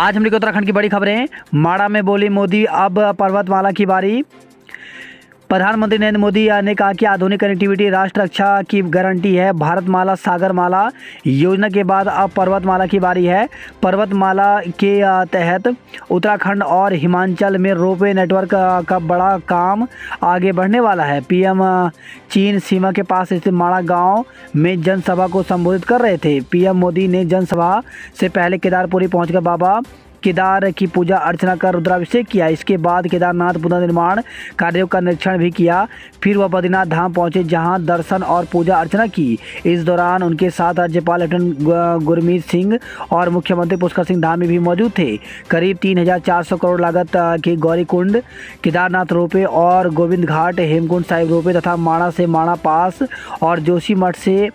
आज हम लेकर उत्तराखंड की बड़ी खबरें। माड़ा में बोली मोदी, अब पर्वतमाला की बारी। प्रधानमंत्री नरेंद्र मोदी ने कहा कि आधुनिक कनेक्टिविटी राष्ट्र रक्षा की गारंटी है। भारतमाला सागरमाला योजना के बाद अब पर्वतमाला की बारी है। पर्वतमाला के तहत उत्तराखंड और हिमाचल में रोपवे नेटवर्क का बड़ा काम आगे बढ़ने वाला है। पीएम चीन सीमा के पास स्थित माड़ा गांव में जनसभा को संबोधित कर रहे थे। पीएम मोदी ने जनसभा से पहले केदारपुरी पहुंचकर बाबा केदार की पूजा अर्चना कर रुद्राभिषेक किया। इसके बाद केदारनाथ पुनर्निर्माण कार्यों का निरीक्षण भी किया। फिर वह बद्रीनाथ धाम पहुंचे, जहां दर्शन और पूजा अर्चना की। इस दौरान उनके साथ राज्यपाल लेफ्टिनेंट गुरमीत सिंह और मुख्यमंत्री पुष्कर सिंह धामी भी मौजूद थे। करीब 3,400 करोड़ लागत के गौरीकुंड, केदारनाथ रोपवे और गोविंद घाट, हेमकुंड साहिब रोपवे तथा माड़ा से माड़ा पास और जोशीमठ से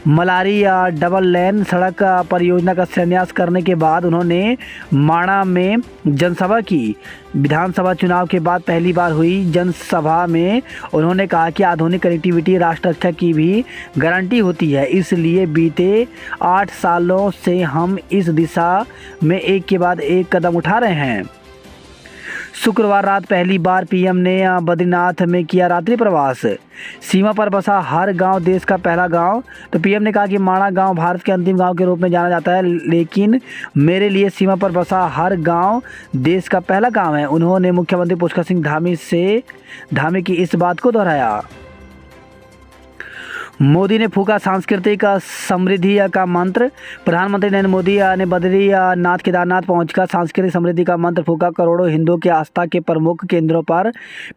मलारी डबल लेन सड़क परियोजना का शिलान्यास करने के बाद उन्होंने माड़ा में जनसभा की। विधानसभा चुनाव के बाद पहली बार हुई जनसभा में उन्होंने कहा कि आधुनिक कनेक्टिविटी राष्ट्र रक्षा की भी गारंटी होती है। इसलिए बीते 8 सालों से हम इस दिशा में एक के बाद एक कदम उठा रहे हैं। शुक्रवार रात पहली बार पीएम ने बद्रीनाथ में किया रात्रि प्रवास। सीमा पर बसा हर गांव देश का पहला गांव। तो पीएम ने कहा कि माड़ा गांव भारत के अंतिम गांव के रूप में जाना जाता है, लेकिन मेरे लिए सीमा पर बसा हर गांव देश का पहला गांव है। उन्होंने मुख्यमंत्री पुष्कर सिंह धामी की इस बात को दोहराया। मोदी ने फूका सांस्कृतिक समृद्धि का मंत्र। प्रधानमंत्री नरेंद्र मोदी ने बद्रीनाथ केदारनाथ पहुंचकर सांस्कृतिक समृद्धि का मंत्र फूका। करोड़ों हिंदुओं के आस्था के प्रमुख केंद्रों पर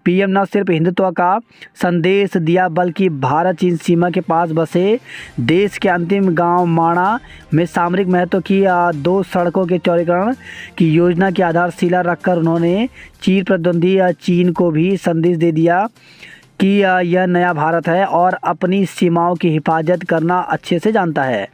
पीएम न सिर्फ हिंदुत्व का संदेश दिया, बल्कि भारत चीन सीमा के पास बसे देश के अंतिम गांव माड़ा में सामरिक महत्व की 2 सड़कों के चौड़ीकरण की योजना की आधारशिला रखकर उन्होंने चिर प्रतिद्वंदी चीन को भी संदेश दे दिया कि यह नया भारत है और अपनी सीमाओं की हिफाजत करना अच्छे से जानता है।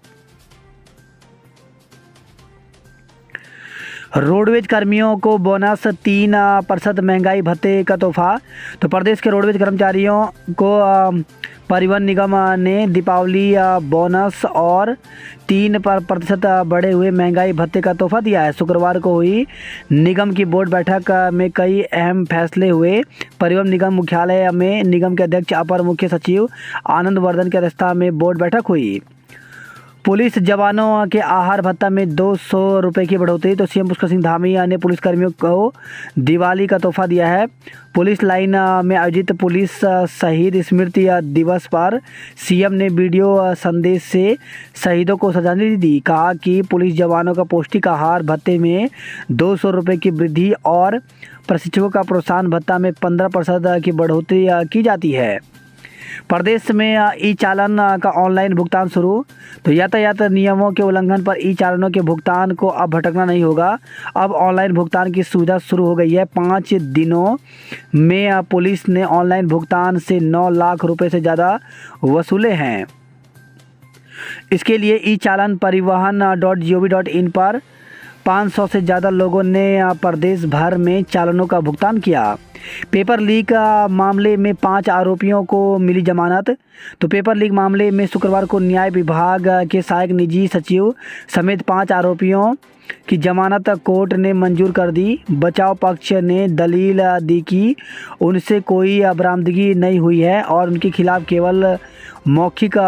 रोडवेज कर्मियों को बोनस, 3% महंगाई भत्ते का तोहफा। तो प्रदेश के रोडवेज कर्मचारियों को परिवहन निगम ने दीपावली बोनस और 3% बढ़े हुए महंगाई भत्ते का तोहफा दिया है। शुक्रवार को हुई निगम की बोर्ड बैठक में कई अहम फैसले हुए। परिवहन निगम मुख्यालय में निगम के अध्यक्ष अपर मुख्य सचिव आनंद वर्धन की अध्यक्षता में बोर्ड बैठक हुई। पुलिस जवानों के आहार भत्ता में 200 रुपये की बढ़ोतरी। तो सीएम पुष्कर सिंह धामी ने पुलिसकर्मियों को दिवाली का तोहफा दिया है। पुलिस लाइन में आयोजित पुलिस शहीद स्मृति दिवस पर सीएम ने वीडियो संदेश से शहीदों को श्रद्धांजलि दी। कहा कि पुलिस जवानों का पौष्टिक आहार भत्ते में 200 रुपये की वृद्धि और प्रशिक्षुओं का प्रोत्साहन भत्ता में 15% की बढ़ोतरी की जाती है। प्रदेश में ई चालान का ऑनलाइन भुगतान शुरू। तो यातायात नियमों के उल्लंघन पर ई चालानों के भुगतान को अब भटकना नहीं होगा। अब ऑनलाइन भुगतान की सुविधा शुरू हो गई है। 5 दिनों में पुलिस ने ऑनलाइन भुगतान से 9 लाख रुपए से ज़्यादा वसूले हैं। इसके लिए ई चालान परिवहन.gov.in पर 500 से ज़्यादा लोगों ने प्रदेश भर में चालानों का भुगतान किया। पेपर लीक मामले में 5 आरोपियों को मिली जमानत। तो पेपर लीक मामले में शुक्रवार को न्याय विभाग के सहायक निजी सचिव समेत 5 आरोपियों की जमानत कोर्ट ने मंजूर कर दी। बचाव पक्ष ने दलील दी कि उनसे कोई बरामदगी नहीं हुई है और उनके खिलाफ केवल मौखिक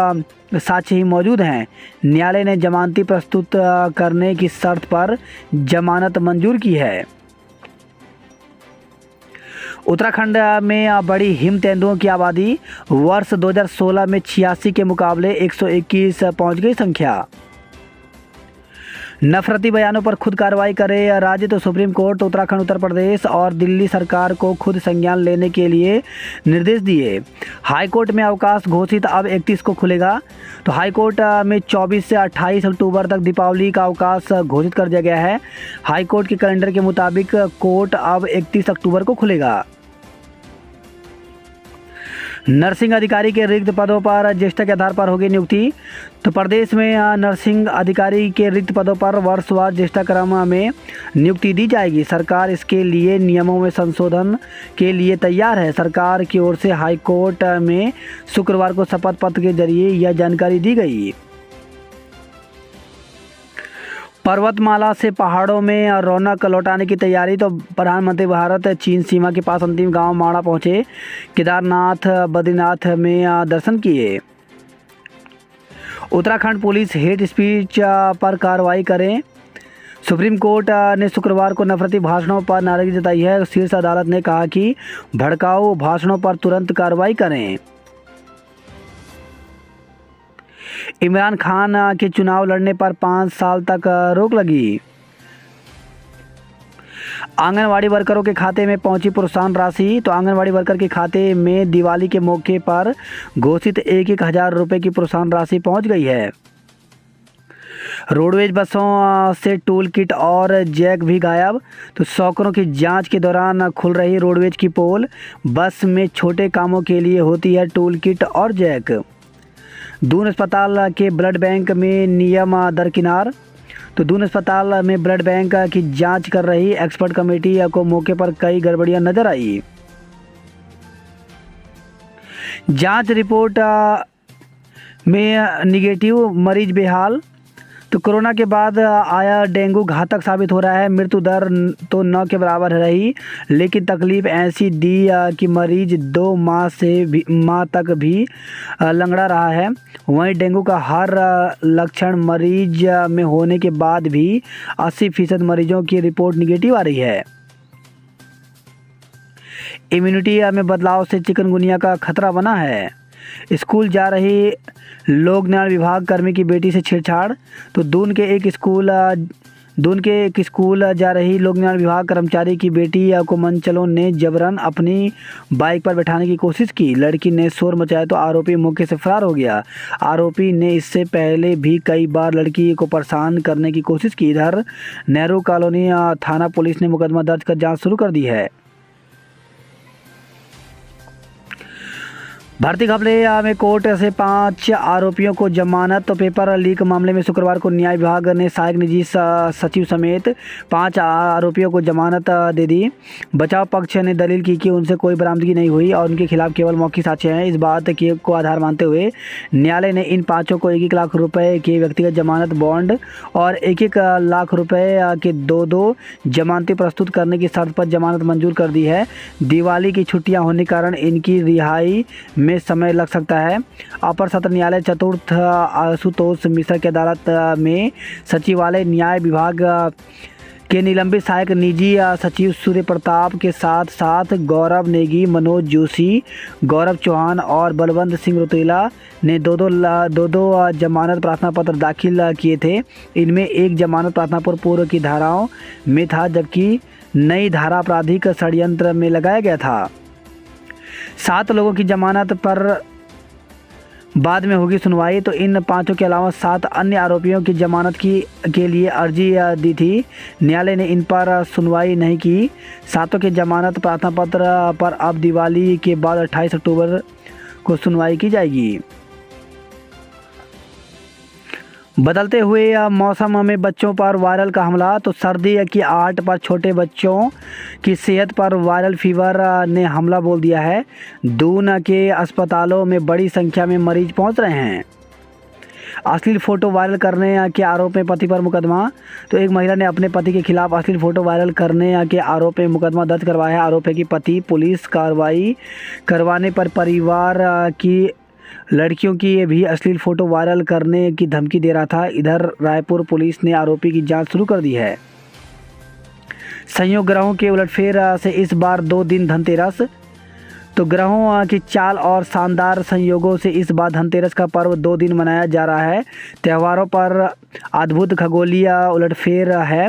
साक्ष्य ही मौजूद हैं। न्यायालय ने जमानती प्रस्तुत करने की शर्त पर जमानत मंजूर की है। उत्तराखंड में बड़ी हिम तेंदुओं की आबादी। वर्ष 2016 में 86 के मुकाबले 121 पहुंच गई संख्या। नफरती बयानों पर खुद कार्रवाई करे राज्य। तो सुप्रीम कोर्ट उत्तराखंड, उत्तर प्रदेश और दिल्ली सरकार को खुद संज्ञान लेने के लिए निर्देश दिए। हाई कोर्ट में अवकाश घोषित, अब 31 को खुलेगा। तो हाई कोर्ट में 24 से 28 अक्टूबर तक दीपावली का अवकाश घोषित कर दिया गया है। हाई कोर्ट के कैलेंडर के मुताबिक कोर्ट अब 31 अक्टूबर को खुलेगा। नर्सिंग अधिकारी के रिक्त पदों पर ज्येष्ठता के आधार पर होगी नियुक्ति। तो प्रदेश में नर्सिंग अधिकारी के रिक्त पदों पर वर्षवार ज्येष्ठता क्रम में नियुक्ति दी जाएगी। सरकार इसके लिए नियमों में संशोधन के लिए तैयार है। सरकार की ओर से हाई कोर्ट में शुक्रवार को शपथ पत्र के जरिए यह जानकारी दी गई। पर्वतमाला से पहाड़ों में रौनक लौटाने की तैयारी। तो प्रधानमंत्री भारत चीन सीमा के पास अंतिम गांव माणा पहुंचे, केदारनाथ बद्रीनाथ में दर्शन किए। उत्तराखंड पुलिस हेट स्पीच पर कार्रवाई करें। सुप्रीम कोर्ट ने शुक्रवार को नफरती भाषणों पर नाराजगी जताई है। शीर्ष अदालत ने कहा कि भड़काऊ भाषणों पर तुरंत कार्रवाई करें। इमरान खान के चुनाव लड़ने पर 5 साल तक रोक लगी। आंगनवाड़ी वर्करों के खाते में पहुंची प्रोत्साहन राशि। तो आंगनवाड़ी वर्कर के खाते में दिवाली के मौके पर घोषित 1,000 रुपये की प्रोत्साहन राशि पहुंच गई है। रोडवेज बसों से टूल किट और जैक भी गायब। तो सौकरों की जांच के दौरान खुल रही रोडवेज की पोल। बस में छोटे कामों के लिए होती है टूल किट और जैक। दून अस्पताल के ब्लड बैंक में नियम दरकिनार। तो दून अस्पताल में ब्लड बैंक की जांच कर रही एक्सपर्ट कमेटी को मौके पर कई गड़बड़ियां नजर आई। जांच रिपोर्ट में निगेटिव, मरीज बेहाल। तो कोरोना के बाद आया डेंगू घातक साबित हो रहा है। मृत्यु दर तो 9 के बराबर रही, लेकिन तकलीफ ऐसी दी कि मरीज 2 माह तक भी लंगड़ा रहा है। वहीं डेंगू का हर लक्षण मरीज में होने के बाद भी 80% मरीजों की रिपोर्ट निगेटिव आ रही है। इम्यूनिटी में बदलाव से चिकनगुनिया का खतरा बना है। स्कूल जा रही लोक निर्माण विभाग कर्मी की बेटी से छेड़छाड़। तो दून के एक स्कूल जा रही लोक निर्माण विभाग कर्मचारी की बेटी को मनचलों ने जबरन अपनी बाइक पर बैठाने की कोशिश की। लड़की ने शोर मचाया तो आरोपी मौके से फरार हो गया। आरोपी ने इससे पहले भी कई बार लड़की को परेशान करने की कोशिश की। इधर नेहरू कॉलोनी थाना पुलिस ने मुकदमा दर्ज कर जांच शुरू कर दी है। भर्ती घपले में कोर्ट से 5 आरोपियों को जमानत। तो पेपर लीक मामले में शुक्रवार को न्याय विभाग ने सहायक निजी सचिव समेत 5 आरोपियों को जमानत दे दी। बचाव पक्ष ने दलील की कि उनसे कोई बरामदगी नहीं हुई और उनके खिलाफ केवल मौखिक साक्ष्य हैं। इस बात को आधार मानते हुए न्यायालय ने इन 5 को 1-1 लाख रुपए के व्यक्तिगत जमानत बॉन्ड और 1-1 लाख रुपए के 2-2 जमानतें प्रस्तुत करने की शर्त पर जमानत मंजूर कर दी है। दिवाली की छुट्टियां होने के कारण इनकी रिहाई में समय लग सकता है। अपर सत्र न्यायालय चतुर्थ आशुतोष मिश्रा की अदालत में सचिवालय न्याय विभाग के निलंबित सहायक निजी सचिव सूर्य प्रताप के साथ साथ गौरव नेगी, मनोज जोशी, गौरव चौहान और बलवंत सिंह रुतेला ने दो जमानत प्रार्थना पत्र दाखिल किए थे। इनमें एक जमानत प्रार्थना पत्र पूर्व की धाराओं में था, जबकि नई धारा आपराधिक षड्यंत्र में लगाया गया था। 7 लोगों की जमानत पर बाद में होगी सुनवाई। तो इन 5 के अलावा 7 अन्य आरोपियों की जमानत के लिए अर्जी दी थी। न्यायालय ने इन पर सुनवाई नहीं की। 7 के जमानत प्रार्थना पत्र पर अब दिवाली के बाद 28 अक्टूबर को सुनवाई की जाएगी। बदलते हुए मौसम में बच्चों पर वायरल का हमला। तो सर्दी की आहट पर छोटे बच्चों की सेहत पर वायरल फीवर ने हमला बोल दिया है। दून के अस्पतालों में बड़ी संख्या में मरीज पहुंच रहे हैं। अश्लील फोटो वायरल करने के आरोप में पति पर मुकदमा। तो एक महिला ने अपने पति के खिलाफ अश्लील फोटो वायरल करने के आरोप में मुकदमा दर्ज करवाया है। आरोप है कि पति पुलिस कार्रवाई करवाने पर परिवार की लड़कियों की भी अश्लील फोटो वायरल करने की धमकी दे रहा था। इधर रायपुर पुलिस ने आरोपी की जांच शुरू कर दी है। संयोग ग्रहों के उलटफेर से इस बार 2 दिन धनतेरस। तो ग्रहों की चाल और शानदार संयोगों से इस बार धनतेरस का पर्व 2 दिन मनाया जा रहा है। त्योहारों पर अद्भुत खगोलीय उलटफेर है।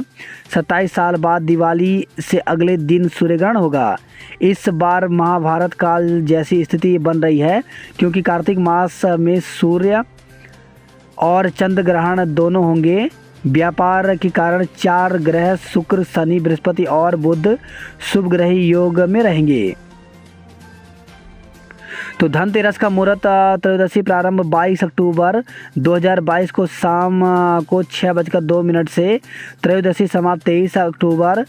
27 साल बाद दिवाली से अगले दिन सूर्यग्रहण होगा। इस बार महाभारत काल जैसी स्थिति बन रही है, क्योंकि कार्तिक मास में सूर्य और चंद्र ग्रहण दोनों होंगे। व्यापार के कारण 4 ग्रह शुक्र, शनि, बृहस्पति और बुध शुभ ग्रही योग में रहेंगे। तो धनतेरस का मुहूर्त त्रयोदशी प्रारंभ 22 अक्टूबर 2022 को शाम को 6:02 से। त्रयोदशी समाप्त 23 अक्टूबर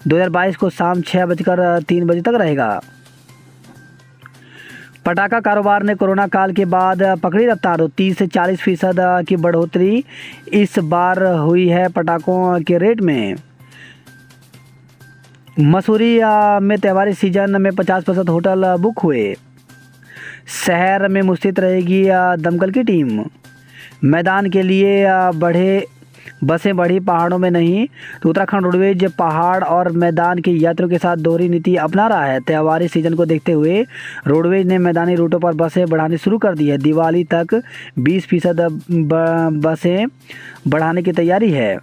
2022 को शाम 6:03 तक रहेगा। पटाखा कारोबार ने कोरोना काल के बाद पकड़ी रफ्तार। तो 30 से 40% की बढ़ोतरी इस बार हुई है पटाखों के रेट में। मसूरी में त्योहारी सीजन में 50% होटल बुक हुए। शहर में मुस्तैद रहेगी दमकल की टीम। मैदान के लिए बसें बढ़ी, पहाड़ों में नहीं। तो उत्तराखंड रोडवेज पहाड़ और मैदान के यात्रियों के साथ दोहरी नीति अपना रहा है। त्योहारी सीजन को देखते हुए रोडवेज ने मैदानी रूटों पर बसें बढ़ानी शुरू कर दी है। दिवाली तक 20% बसें बढ़ाने की तैयारी है।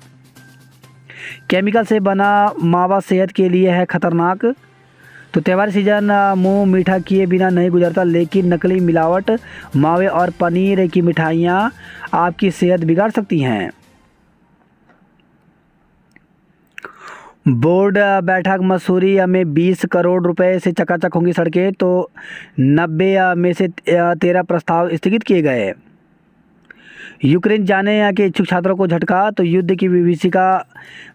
केमिकल से बना मावा सेहत के लिए है खतरनाक। तो त्योहारी सीजन मुंह मीठा किए बिना नहीं गुजरता, लेकिन नकली मिलावट मावे और पनीर की मिठाइयाँ आपकी सेहत बिगाड़ सकती हैं। बोर्ड बैठक मसूरी में 20 करोड़ रुपए से चकाचक होंगी सड़कें। तो 90 में से 13 प्रस्ताव स्थगित किए गए। यूक्रेन जाने के इच्छुक छात्रों को झटका। तो युद्ध की विभीषिका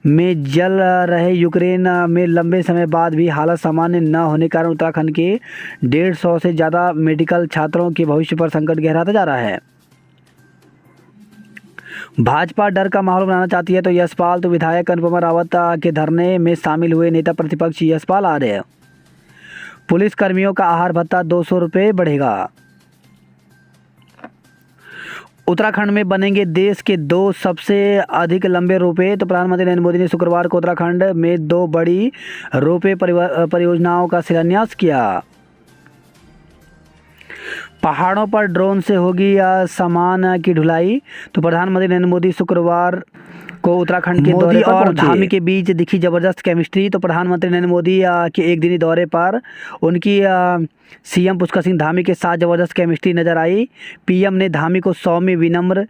में जल रहे यूक्रेन में लंबे समय बाद भी हालत सामान्य न होने के कारण उत्तराखंड के 150 से ज़्यादा मेडिकल छात्रों के भविष्य पर संकट गहराता जा रहा है। भाजपा डर का माहौल बनाना चाहती है। तो यशपाल तो विधायक अनुपमा रावत के धरने में शामिल हुए नेता प्रतिपक्ष यशपाल आर्य। पुलिस कर्मियों का आहार भत्ता 200 रुपये बढ़ेगा। उत्तराखंड में बनेंगे देश के 2 सबसे अधिक लंबे रोपवे। तो प्रधानमंत्री नरेंद्र मोदी ने शुक्रवार को उत्तराखंड में 2 बड़ी रोपवे परियोजनाओं का शिलान्यास किया। पहाड़ों पर ड्रोन से होगी सामान की ढुलाई। तो प्रधानमंत्री नरेंद्र मोदी शुक्रवार को उत्तराखंड के दौरे पर और धामी के बीच दिखी जबरदस्त केमिस्ट्री। तो प्रधानमंत्री नरेंद्र मोदी के एक दिनी दौरे पर उनकी सीएम पुष्कर सिंह धामी के साथ जबरदस्त केमिस्ट्री नजर आई। पीएम ने धामी को सौम्य विनम्र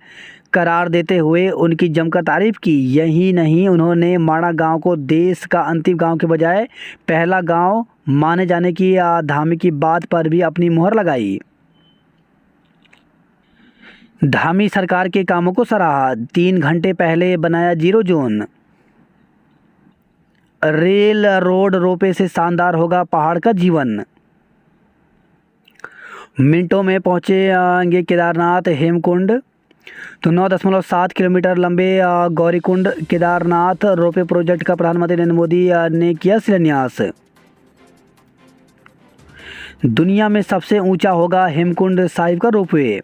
करार देते हुए उनकी जमकर तारीफ की। यही नहीं, उन्होंने माणा गांव को देश का अंतिम गांव के बजाय पहला गांव माने जाने की धामी की बात पर भी अपनी मुहर लगाई। धामी सरकार के कामों को सराहा। 3 घंटे पहले बनाया zero zone. Rail road ropeway से शानदार होगा पहाड़ का जीवन। मिनटों में पहुंचेंगे केदारनाथ हेमकुंड। तो 9.7 किलोमीटर लंबे गौरीकुंड केदारनाथ रोपवे प्रोजेक्ट का प्रधानमंत्री नरेंद्र मोदी ने किया शिलान्यास। दुनिया में सबसे ऊंचा होगा हेमकुंड साहिब का रोपवे।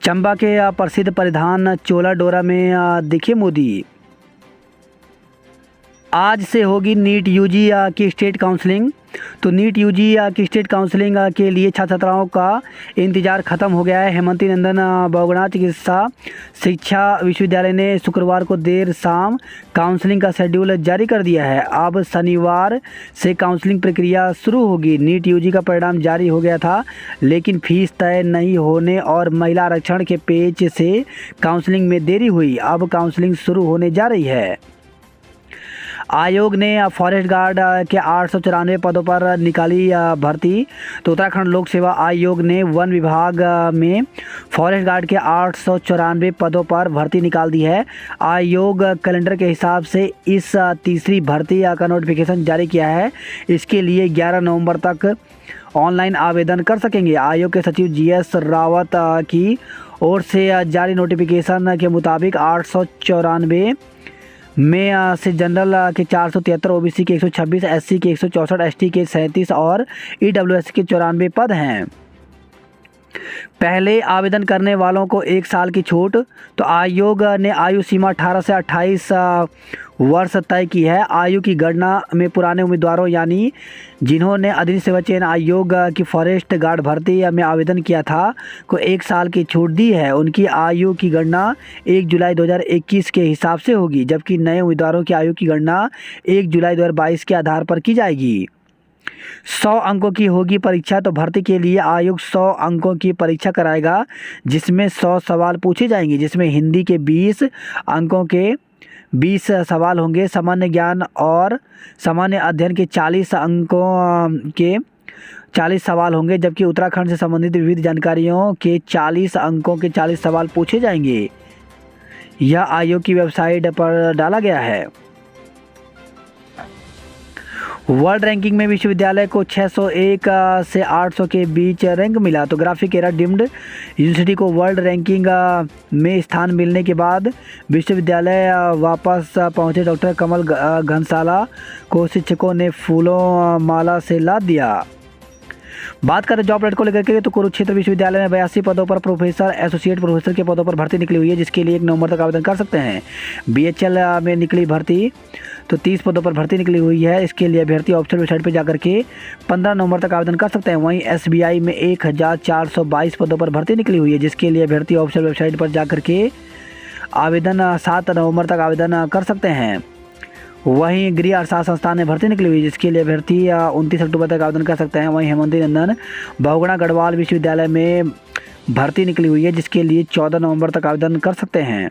चंबा के प्रसिद्ध परिधान चोला डोरा में दिखे मोदी। आज से होगी नीट यूजी की स्टेट काउंसलिंग। तो नीट यूजी की स्टेट काउंसलिंग के लिए छात्र छात्राओं का इंतजार खत्म हो गया है। हेमंती नंदन बहुगुणा चिकित्सा शिक्षा विश्वविद्यालय ने शुक्रवार को देर शाम काउंसलिंग का शेड्यूल जारी कर दिया है। अब शनिवार से काउंसलिंग प्रक्रिया शुरू होगी। नीट यूजी का परिणाम जारी हो गया था, लेकिन फीस तय नहीं होने और महिला आरक्षण के पेच से काउंसलिंग में देरी हुई। अब काउंसलिंग शुरू होने जा रही है। आयोग ने फॉरेस्ट गार्ड के 894 पदों पर निकाली भर्ती। तो उत्तराखंड लोक सेवा आयोग ने वन विभाग में फॉरेस्ट गार्ड के 894 पदों पर भर्ती निकाल दी है। आयोग कैलेंडर के हिसाब से इस तीसरी भर्ती का नोटिफिकेशन जारी किया है। इसके लिए 11 नवंबर तक ऑनलाइन आवेदन कर सकेंगे। आयोग के सचिव GS रावत की ओर से जारी नोटिफिकेशन के मुताबिक 894 में से जनरल के 473, OBC के 126, SC के 164, ST के 37 और EWS के 94 पद हैं। पहले आवेदन करने वालों को 1 साल की छूट। तो आयोग ने आयु सीमा 18 से 28 वर्ष तय की है। आयु की गणना में पुराने उम्मीदवारों यानी जिन्होंने अधीन सेवा चयन आयोग की फॉरेस्ट गार्ड भर्ती में आवेदन किया था को 1 साल की छूट दी है। उनकी आयु की गणना 1 जुलाई 2021 के हिसाब से होगी, जबकि नए उम्मीदवारों की आयु की गणना 1 जुलाई 2022 के आधार पर की जाएगी। 100 अंकों की होगी परीक्षा। तो भर्ती के लिए आयोग 100 अंकों की परीक्षा कराएगा, जिसमें 100 सवाल पूछे जाएंगे, जिसमें हिंदी के 20 अंकों के 20 सवाल होंगे। सामान्य ज्ञान और सामान्य अध्ययन के 40 अंकों के 40 सवाल होंगे, जबकि उत्तराखंड से संबंधित विविध जानकारियों के 40 अंकों के 40 सवाल पूछे जाएंगे। यह आयोग की वेबसाइट पर डाला गया है। वर्ल्ड रैंकिंग में विश्वविद्यालय को 601 से 800 के बीच रैंक मिला। तो ग्राफिक एरा डीम्ड यूनिवर्सिटी को वर्ल्ड रैंकिंग में स्थान मिलने के बाद विश्वविद्यालय वापस पहुंचे डॉक्टर कमल घनसाला को शिक्षकों ने फूलों माला से लाद दिया। बात करें जॉब रेट को लेकर के, तो कुरुक्षेत्र विश्वविद्यालय में 82 पदों पर प्रोफेसर एसोसिएट प्रोफेसर के पदों पर भर्ती निकली हुई है, जिसके लिए 1 नवंबर तक आवेदन कर सकते हैं। बीएचएल में निकली भर्ती, तो 30 पदों पर भर्ती निकली हुई है। इसके लिए अभ्यर्थी ऑफिशियल वेबसाइट पर जाकर के 15 नवंबर तक आवेदन कर सकते हैं। वहीं एसबीआई में 1422 पदों पर भर्ती निकली हुई है, जिसके लिए अभ्यर्थी ऑफिशियल वेबसाइट पर जाकर के आवेदन 7 नवंबर तक आवेदन कर सकते हैं। वहीं गृह अर्थशास्त्र संस्थान में भर्ती निकली हुई है, जिसके लिए अभ्यर्थी 29 अक्टूबर तक आवेदन कर सकते हैं। वहीं हेमंती नंदन बहुगुणा गढ़वाल विश्वविद्यालय में भर्ती निकली हुई है, जिसके लिए 14 नवंबर तक आवेदन कर सकते हैं।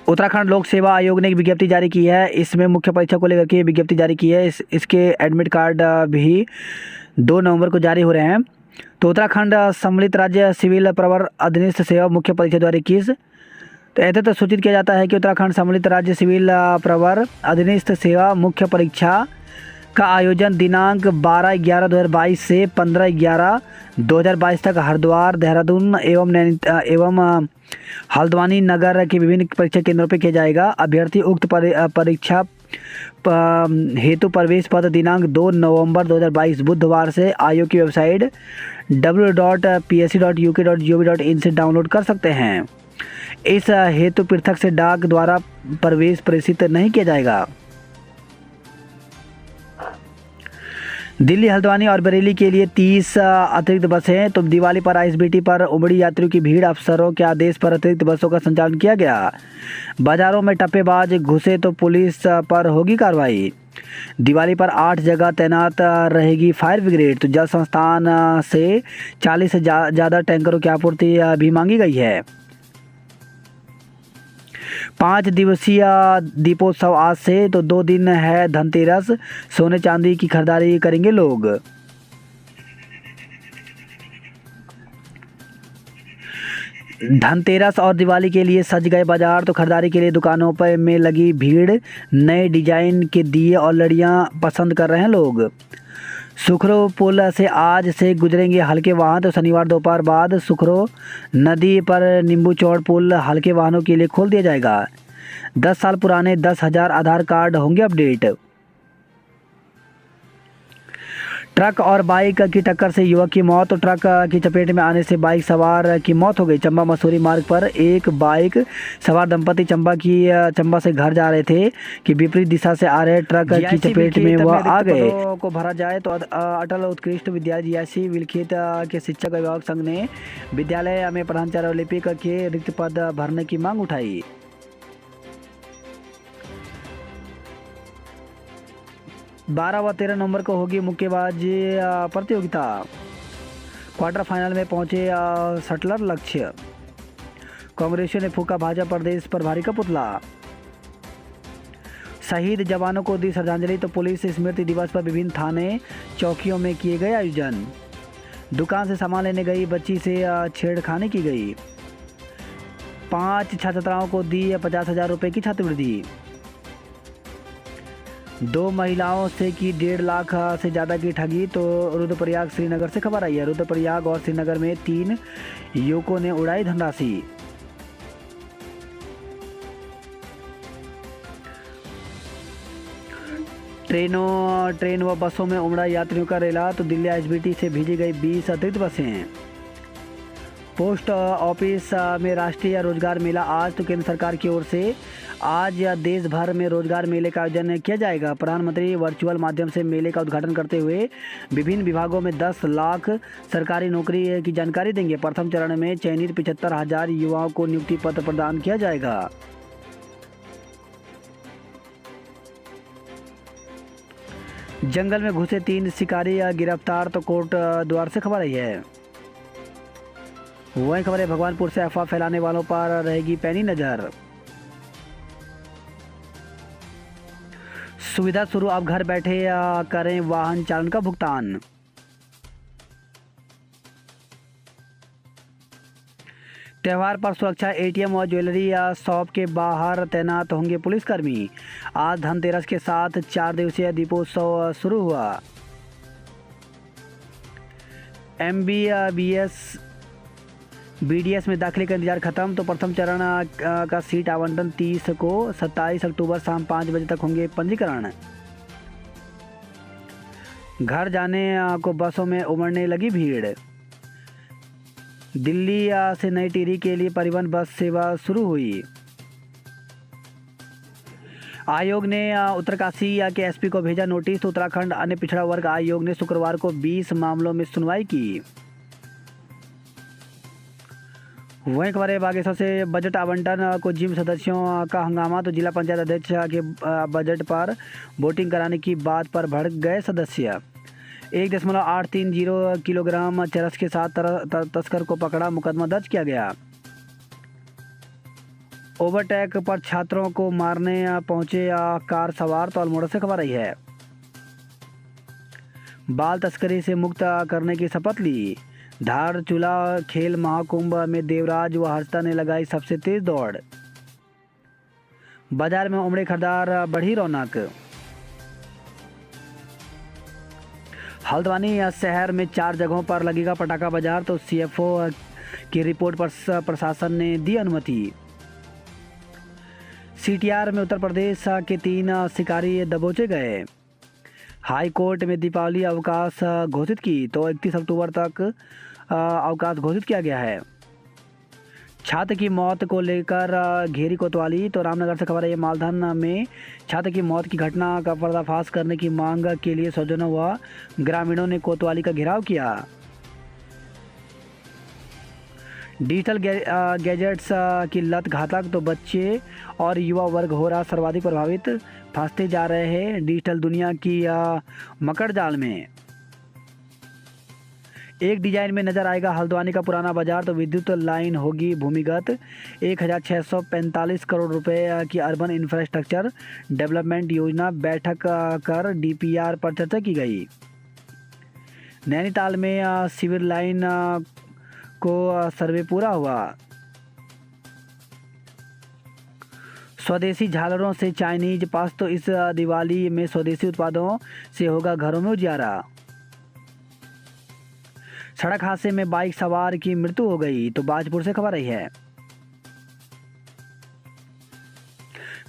उत्तराखंड लोक सेवा आयोग ने एक विज्ञप्ति जारी की है। इसमें मुख्य परीक्षा को लेकर के विज्ञप्ति जारी की है। इसके एडमिट कार्ड भी 2 नवंबर को जारी हो रहे हैं। तो उत्तराखंड सम्मिलित राज्य सिविल प्रवर अधीनस्थ सेवा मुख्य परीक्षा 2021, तो ऐसे तो सूचित किया जाता है कि उत्तराखंड सम्मिलित राज्य सिविल प्रवर अधीनस्थ सेवा मुख्य परीक्षा का आयोजन दिनांक 12/11/2022 से 15/11/2022 तक हरिद्वार, देहरादून एवं हल्द्वानी नगर के विभिन्न परीक्षा केंद्रों पर किया जाएगा। अभ्यर्थी उक्त परीक्षा हेतु प्रवेश पत्र दिनांक 2 नवंबर 2022 बुधवार से आयोग की वेबसाइट www.psc.uk.gov.in से डाउनलोड कर सकते हैं। इस हेतु पृथक से डाक द्वारा प्रवेश प्रेषित नहीं किया जाएगा। दिल्ली, हल्द्वानी और बरेली के लिए 30 अतिरिक्त बसें। तो दिवाली पर आईएसबीटी पर उमड़ी यात्रियों की भीड़, अफसरों के आदेश पर अतिरिक्त बसों का संचालन किया गया। बाजारों में टप्पेबाज घुसे तो पुलिस पर होगी कार्रवाई। दिवाली पर 8 जगह तैनात रहेगी फायर ब्रिगेड। तो जल संस्थान से 40 से ज़्यादा टैंकरों की आपूर्ति भी मांगी गई है। 5 दिवसीय दीपोत्सव आज से, तो 2 दिन है धनतेरस। सोने चांदी की खरीदारी करेंगे लोग। धनतेरस और दिवाली के लिए सज गए बाजार। तो खरीदारी के लिए दुकानों पर में लगी भीड़। नए डिजाइन के दिए और लड़ियां पसंद कर रहे हैं लोग। सुखरो पुल से आज से गुजरेंगे हल्के वाहन। तो शनिवार दोपहर बाद सुखरो नदी पर नींबू चौड़ पुल हल्के वाहनों के लिए खोल दिया जाएगा। 10 साल पुराने 10,000 आधार कार्ड होंगे अपडेट। ट्रक और बाइक की टक्कर से युवक की मौत। तो ट्रक की चपेट में आने से बाइक सवार की मौत हो गई। चंबा मसूरी मार्ग पर एक बाइक सवार दंपति चंबा से घर जा रहे थे कि विपरीत दिशा से आ रहे ट्रक की चपेट में वह आ गए। को भरा जाए तो अटल उत्कृष्ट विद्यालय जीआईसी विलखित के शिक्षक अभिभावक संघ ने विद्यालय में प्रधानाचार्य और लिपिक के रिक्त पद भरने की मांग उठाई। 12 व 13 नवंबर को होगी मुक्केबाजी प्रतियोगिता। क्वार्टर फाइनल में पहुंचे शटलर लक्ष्य। कांग्रेसियों ने फूका भाजपा प्रदेश प्रभारी का पुतला। शहीद जवानों को दी श्रद्धांजलि। तो पुलिस स्मृति दिवस पर विभिन्न थाने चौकियों में किए गए आयोजन। दुकान से सामान लेने गई बच्ची से छेड़खानी की गई। 5 छात्राओं को दी 50,000 रुपये की छात्रवृत्ति। 2 महिलाओं से की 1.5 लाख से ज़्यादा की ठगी। तो रुद्रप्रयाग श्रीनगर से खबर आई है। रुद्रप्रयाग और श्रीनगर में 3 युवकों ने उड़ाई धनराशि। ट्रेन व बसों में उमड़ा यात्रियों का रेला। तो दिल्ली आईएसबीटी से भेजी गई 20 अतिरिक्त बसें। पोस्ट ऑफिस में राष्ट्रीय रोजगार मेला आज। तो केंद्र सरकार की ओर से आज देश भर में रोजगार मेले का आयोजन किया जाएगा। प्रधानमंत्री वर्चुअल माध्यम से मेले का उद्घाटन करते हुए विभिन्न विभागों में 10 लाख सरकारी नौकरी की जानकारी देंगे। प्रथम चरण में चयनित 75,000 युवाओं को नियुक्ति पत्र प्रदान किया जाएगा। जंगल में घुसे 3 शिकारी गिरफ्तार। तो कोर्ट द्वार से खबर आई है। वही खबर है भगवानपुर से अफवाह फैलाने वालों पर रहेगी पैनी नजर। सुविधा शुरू, अब घर बैठे करें वाहन चालन का भुगतान। त्यौहार पर सुरक्षा एटीएम और ज्वेलरी या शॉप के बाहर तैनात होंगे पुलिसकर्मी। आज धनतेरस के साथ 4 दिवसीय दीपोत्सव शुरू हुआ। MBBS BDS में दाखिले का इंतजार खत्म, तो प्रथम चरण का सीट आवंटन 30 को 27 अक्टूबर शाम 5 बजे तक होंगे पंजीकरण। घर जाने को बसों में उमड़ने लगी भीड़। दिल्ली से नई टिहरी के लिए परिवहन बस सेवा शुरू हुई। आयोग ने उत्तरकाशी के एसपी को भेजा नोटिस, तो उत्तराखंड अन्य पिछड़ा वर्ग आयोग ने शुक्रवार को 20 मामलों में सुनवाई की। वहीं खबर है बागेश्वर से बजट आवंटन को जिम सदस्यों का हंगामा, तो जिला पंचायत अध्यक्ष के बजट पर वोटिंग कराने की बात पर भड़क गए सदस्य। 1.830 किलोग्राम चरस के साथ तस्कर को पकड़ा, मुकदमा दर्ज किया गया। ओवरटेक पर छात्रों को मारने पहुंचे कार सवार, तो अल्मोड़ा से खबर आई है। बाल तस्करी से मुक्त करने की शपथ ली। धारचूला खेल महाकुंभ में देवराज व हर्षिता ने लगाई सबसे तेज दौड़। बाजार में उमड़े खरीदार, बढ़ी रौनक। हल्द्वानी शहर में 4 जगहों पर लगेगा पटाखा बाजार, तो CFO की रिपोर्ट पर प्रशासन ने दी अनुमति। CTR में उत्तर प्रदेश के 3 शिकारी दबोचे गए। हाई कोर्ट में दीपावली अवकाश घोषित की, तो 31 अक्टूबर तक अवकाश घोषित किया गया है। छात्र की मौत को लेकर घेरी कोतवाली, तो रामनगर से खबर है। मालधन में छात्र की मौत की घटना का पर्दाफाश करने की मांग के लिए स्वजनों व ग्रामीणों ने कोतवाली का घेराव किया। डिजिटल गैजेट्स की लत घातक, तो बच्चे और युवा वर्ग हो रहा सर्वाधिक प्रभावित, फंसते जा रहे हैं डिजिटल दुनिया की मकड़ जाल में। एक डिजाइन में नजर आएगा हल्द्वानी का पुराना बाजार, तो विद्युत लाइन होगी भूमिगत। 1645 करोड़ रुपए की अर्बन इंफ्रास्ट्रक्चर डेवलपमेंट योजना बैठक कर DPR पर चर्चा की गई। नैनीताल में सिविल लाइन को सर्वे पूरा हुआ। स्वदेशी झालरों से चाइनीज पास, तो इस दिवाली में स्वदेशी उत्पादों से होगा घरों में उजियारा। सड़क हादसे में बाइक सवार की मृत्यु हो गई, तो बाजपुर से खबर आई है।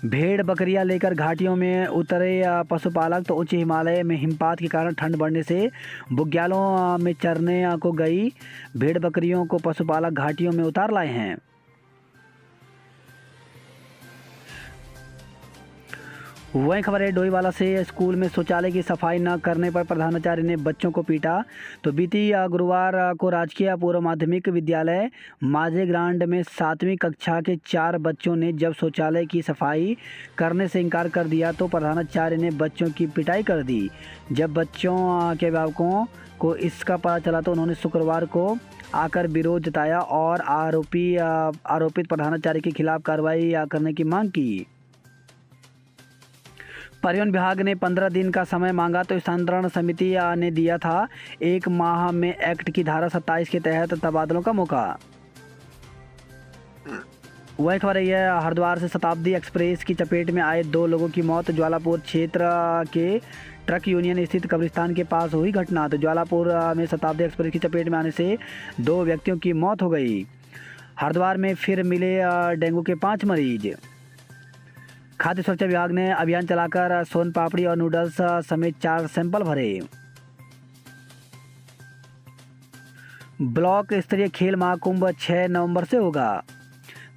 भेड़ बकरियां लेकर घाटियों में उतरे पशुपालक, तो उच्च हिमालय में हिमपात के कारण ठंड बढ़ने से बुग्यालों में चरने को गई भेड़ बकरियों को पशुपालक घाटियों में उतार लाए हैं। वहीं खबर है डोईवाला से स्कूल में शौचालय की सफाई न करने पर प्रधानाचार्य ने बच्चों को पीटा, तो बीती गुरुवार को राजकीय पूर्व माध्यमिक विद्यालय माझे ग्रांड में 7वीं कक्षा के 4 बच्चों ने जब शौचालय की सफाई करने से इनकार कर दिया, तो प्रधानाचार्य ने बच्चों की पिटाई कर दी। जब बच्चों के अभिभावकों को इसका पता चला, तो उन्होंने शुक्रवार को आकर विरोध जताया और आरोपित प्रधानाचार्य के खिलाफ कार्रवाई करने की मांग की। परिवहन विभाग ने 15 दिन का समय मांगा, तो स्थानांतरण समिति ने दिया था 1 माह में एक्ट की धारा 27 के तहत तबादलों का मौका। वही खबर है हरिद्वार से शताब्दी एक्सप्रेस की चपेट में आए 2 लोगों की मौत। ज्वालापुर क्षेत्र के ट्रक यूनियन स्थित कब्रिस्तान के पास हुई घटना, तो ज्वालापुर में शताब्दी एक्सप्रेस की चपेट में आने से 2 व्यक्तियों की मौत हो गई। हरिद्वार में फिर मिले डेंगू के 5 मरीज। खाद्य सुरक्षा विभाग ने अभियान चलाकर सोन पापड़ी और नूडल्स समेत 4 सैंपल भरे। ब्लॉक स्तरीय खेल महाकुंभ 6 नवंबर से होगा।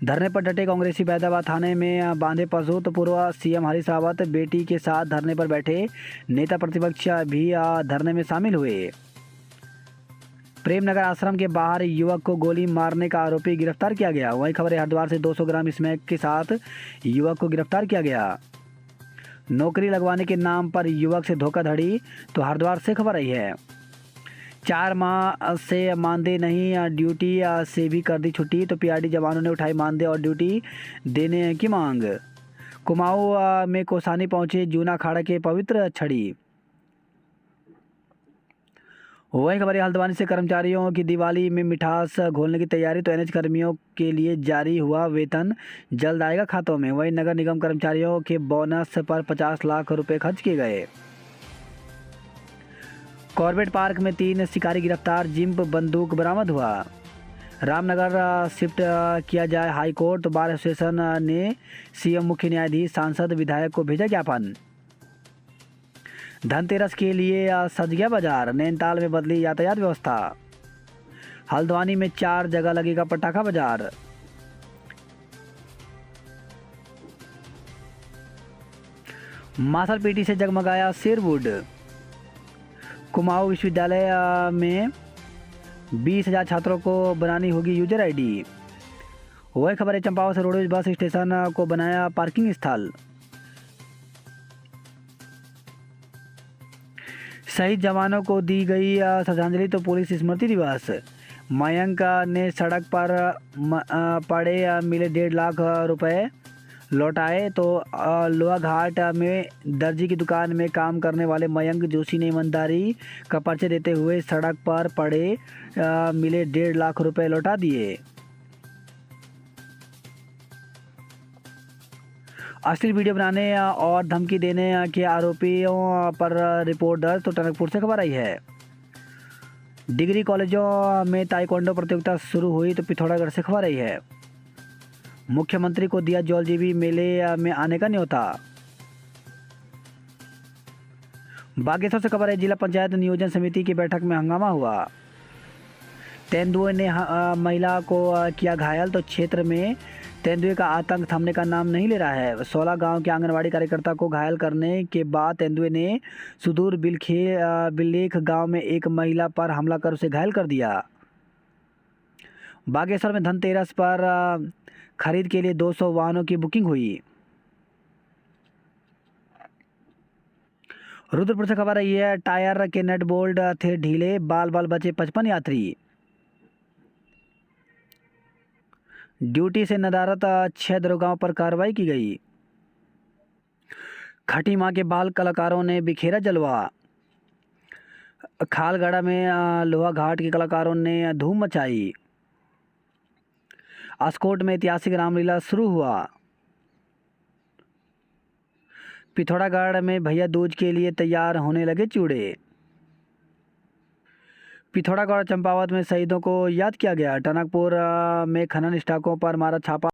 धरने पर डटे कांग्रेसी बैदाबाद थाने में बांधे पशु, तो पूर्व CM हरीश रावत बेटी के साथ धरने पर बैठे नेता प्रतिपक्ष भी धरने में शामिल हुए। प्रेमनगर आश्रम के बाहर युवक को गोली मारने का आरोपी गिरफ्तार किया गया। वहीं खबर है हरिद्वार से 200 ग्राम स्मैक के साथ युवक को गिरफ्तार किया गया। नौकरी लगवाने के नाम पर युवक से धोखाधड़ी, तो हरिद्वार से खबर आई है। 4 माह से मानदेय नहीं, ड्यूटी से भी कर दी छुट्टी, तो PRD जवानों ने उठाई मानदेय और ड्यूटी देने की मांग। कुमाऊं में कोसानी पहुंचे जूना अखाड़ा के पवित्र छड़ी। वही खबर है हल्द्वानी से कर्मचारियों की दिवाली में मिठास घोलने की तैयारी, तो एनएच कर्मियों के लिए जारी हुआ वेतन जल्द आएगा खातों में। वही नगर निगम कर्मचारियों के बोनस पर 50 लाख रुपए खर्च किए गए। कॉर्बेट पार्क में 3 शिकारी गिरफ्तार, जिम्प बंदूक बरामद हुआ। रामनगर शिफ्ट किया जाए हाई कोर्ट, तो बार एसोसिएशन ने सीएम, मुख्य न्यायाधीश, सांसद, विधायक को भेजा ज्ञापन। धनतेरस के लिए सज गया बाजार, नैनीताल में बदली यातायात व्यवस्था। हल्द्वानी में 4 जगह लगेगा पटाखा बाजार। मासल पीटी से जगमगाया शेरवुड। कुमाऊं विश्वविद्यालय में 20,000 छात्रों को बनानी होगी यूजर आईडी। वही खबर है चंपावत से रोडवेज बस स्टेशन को बनाया पार्किंग स्थल। शहीद जवानों को दी गई श्रद्धांजलि, तो पुलिस स्मृति दिवस। मयंक ने सड़क पर पड़े मिले 1.5 लाख रुपए लौटाए, तो लोहा घाट में दर्जी की दुकान में काम करने वाले मयंक जोशी ने ईमानदारी का परिचय देते हुए सड़क पर पड़े मिले 1.5 लाख रुपए लौटा दिए। अश्लील वीडियो बनाने और धमकी देने के आरोपियों पर रिपोर्ट दर्ज, तो टनकपुर से खबर आई है। डिग्री कॉलेजों में ताइक्वांडो प्रतियोगिता शुरू हुई, तो पिथौरागढ़ से खबर आई है। मुख्यमंत्री को दिया जौलजीबी मेले में आने का न्योता। बागेश्वर से खबर है जिला पंचायत नियोजन समिति की बैठक में हंगामा हुआ। तेंदुए ने महिला को किया घायल, तो क्षेत्र में तेंदुए का आतंक थमने का नाम नहीं ले रहा है। 16 गांव के आंगनवाड़ी कार्यकर्ता को घायल करने के बाद तेंदुए ने सुदूर बिलेख गांव में एक महिला पर हमला कर उसे घायल कर दिया। बागेश्वर में धनतेरस पर खरीद के लिए 200 वाहनों की बुकिंग हुई। रुद्रपुर से खबर आई है टायर के नट बोल्ट थे ढीले, बाल बाल बचे 55 यात्री। ड्यूटी से नदारत 6 दरोगाओं पर कार्रवाई की गई। खटी मां के बाल कलाकारों ने बिखेरा जलवा। खालगढ़ा में लोहा घाट के कलाकारों ने धूम मचाई। अस्कोट में ऐतिहासिक रामलीला शुरू हुआ। पिथौरागढ़ में भैया दूज के लिए तैयार होने लगे चूड़े। पिथौरागढ़ चंपावत में शहीदों को याद किया गया। टनकपुर में खनन स्टॉकों पर मारा छापा।